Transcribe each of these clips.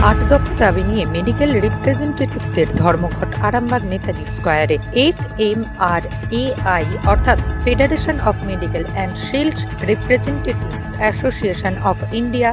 8 দফা দাবি নিয়ে মেডিকেল রিপ্রেজেন্টেটিভদের ধর্মঘট আরামবাগ নেতাজি স্কয়ারে। FMRAI অর্থাৎ federation of medical and shield representatives association of India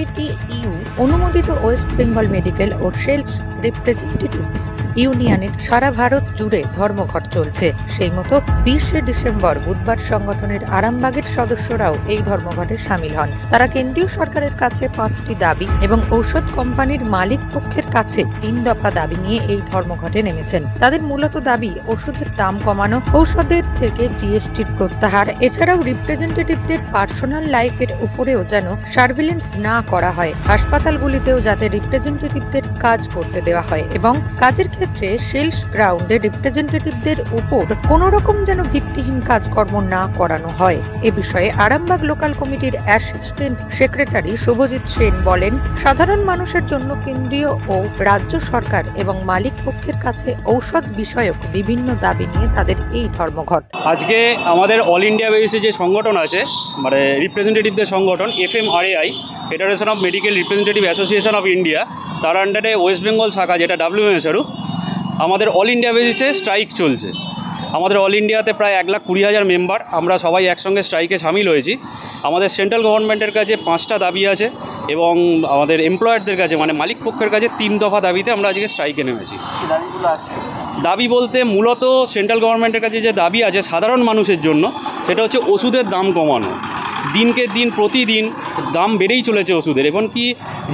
ITU অনুমোদিত ওয়েস্ট বেঙ্গল মেডিকেল ও শিল্ড রিপ্রেজেন্টেটিভস ইউনিয়নের সারা ভারত জুড়ে ধর্মঘট চলছে। সেই মতো 20শে ডিসেম্বর বুধবার সংগঠনের আরামবাগের সদস্যরাও এই ধর্মঘটে সামিল হন। তারা কেন্দ্রীয় সরকারের কাছে 5টি দাবি এবং ঔষধ কোম্পানির মালিক পক্ষের কাছে 3 দফা দাবি নিয়ে এই ধর্মঘটে নেমেছেন। তাদের মূলত দাবি ওষুধের দাম কমানো, ঔষধের থেকে GSTর প্রত্যাহার, এছাড়াও রিপ্রেজেন্টেটিভদের পার্সোনাল লাইফের উপরেও যেন সার্ভিলেন্স না করা হয়, হাসপাতালগুলিতেও যাতে রিপ্রেজেন্টেটিভদের কাজ করতে দেওয়া হয় এবং কাজের ক্ষেত্রে সেলস গ্রাউন্ডে রিপ্রেজেন্টেটিভদের উপর কোনো রকম যেন ভিত্তিহীন কাজকর্ম না করানো হয়। এ বিষয়ে আরামবাগ লোকাল কমিটির অ্যাসিস্ট্যান্ট সেক্রেটারি শুভজিৎ সেন বলেন, সাধারণ মানুষের জন্য কেন্দ্রীয় ও রাজ্য সরকার এবং মালিক পক্ষের কাছে ঔষধ বিষয়ক বিভিন্ন দাবি নিয়ে তাদের এই ধর্মঘট। আজকে আমাদের অল ইন্ডিয়া বেসিসে যে সংগঠন আছে, মানে রিপ্রেজেন্টেটিভদের সংগঠন FMRAI federation of medical representative association of India, তার আন্ডারে ওয়েস্ট বেঙ্গল শাখা যেটা WMSRU, আমাদের অল ইন্ডিয়া বেসিসে স্ট্রাইক চলছে। আমাদের অল ইন্ডিয়াতে প্রায় 1,20,000 মেম্বার, আমরা সবাই একসঙ্গে স্ট্রাইকে সামিল হয়েছি। আমাদের সেন্ট্রাল গভর্নমেন্টের কাছে 5টা দাবি আছে এবং আমাদের এমপ্লয়ারদের কাছে মানে মালিক পক্ষের কাছে 3 দফা দাবিতে আমরা আজকে স্ট্রাইকে নেমেছি। দাবি বলতে মূলত সেন্ট্রাল গভর্নমেন্টের কাছে যে দাবি আছে সাধারণ মানুষের জন্য, সেটা হচ্ছে ওষুধের দাম কমানো। দিনকে দিন প্রতিদিন দাম বেড়েই চলেছে ওষুধের, এবং কি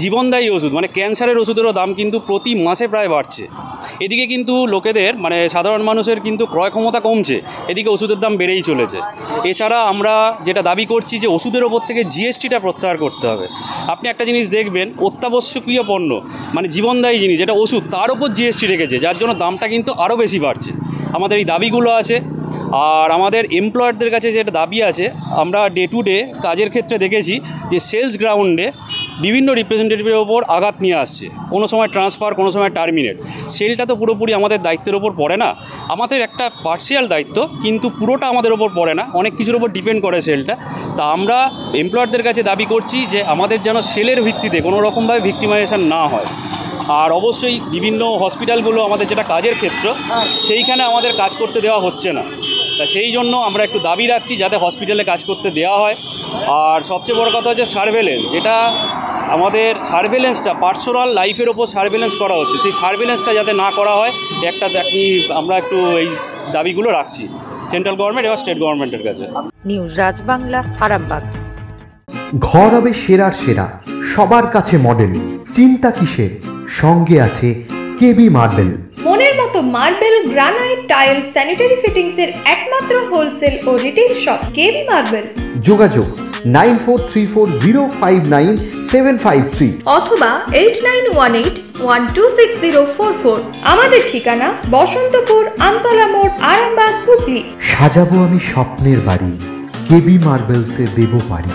জীবনদায়ী ওষুধ মানে ক্যান্সারের ওষুধেরও দাম কিন্তু প্রতি মাসে প্রায় বাড়ছে। এদিকে কিন্তু লোকেদের মানে সাধারণ মানুষের কিন্তু ক্রয় ক্ষমতা কমছে, এদিকে ওষুধের দাম বেড়েই চলেছে। এছাড়া আমরা যেটা দাবি করছি যে ওষুধের ওপর থেকে GSTটা প্রত্যাহার করতে হবে। আপনি একটা জিনিস দেখবেন, অত্যাবশ্যকীয় পণ্য মানে জীবনদায়ী জিনিস যেটা ওষুধ, তার ওপর GST রেখেছে, যার জন্য দামটা কিন্তু আরও বেশি বাড়ছে। আমাদের এই দাবিগুলো আছে। আর আমাদের এমপ্লয়ারদের কাছে যেটা দাবি আছে, আমরা ডে টু ডে কাজের ক্ষেত্রে দেখেছি যে সেলস গ্রাউন্ডে বিভিন্ন রিপ্রেজেন্টেটিভের ওপর আঘাত নিয়ে আসছে, কোনো সময় ট্রান্সফার, কোনো সময় টার্মিনেট। সেলটা তো পুরোপুরি আমাদের দায়িত্বের ওপর পড়ে না, আমাদের একটা পার্সিয়াল দায়িত্ব, কিন্তু পুরোটা আমাদের ওপর পড়ে না, অনেক কিছুর ওপর ডিপেন্ড করে সেলটা। তা আমরা এমপ্লয়ারদের কাছে দাবি করছি যে আমাদের যেন সেলের ভিত্তিতে কোনো রকমভাবে ভিক্টিমাইজেশন না হয়। আর অবশ্যই বিভিন্ন হসপিটালগুলো আমাদের যেটা কাজের ক্ষেত্র, সেইখানে আমাদের কাজ করতে দেওয়া হচ্ছে না। তা সেই জন্য আমরা একটু দাবি রাখছি যাতে হসপিটালে কাজ করতে দেওয়া হয়। আর সবচেয়ে বড় কথা হচ্ছে সার্ভেলেন্স, যেটা আমাদের সার্ভেলেন্সটা পার্সোনাল লাইফের ওপর সার্ভেলেন্স করা হচ্ছে, সেই সার্ভেলেন্সটা যাতে না করা হয় আমরা একটু এই দাবিগুলো রাখছি সেন্ট্রাল গভর্নমেন্ট এবং স্টেট গভর্নমেন্টের কাছে। নিউজ রাজ বাংলা, আরামবাগ। ঘর হবে সেরার সেরা, সবার কাছে মডেল, চিন্তা কিসের, সঙ্গে আছে কেবি মার্বেল। মনের মতো marble, granite, tile, sanitary fittings এর একমাত্র হোলসেল ও রিটেল শপ কেবি মার্বেল। যোগাযোগ 9434059753 অথবা 8918126044। আমাদের ঠিকানা বসন্তপুর, আমতলা মোড়, আরামবাগ, হুগলি। সাজাবো আমি স্বপ্নের বাড়ি, কেবি মার্বেলসে দেবো বাড়ি।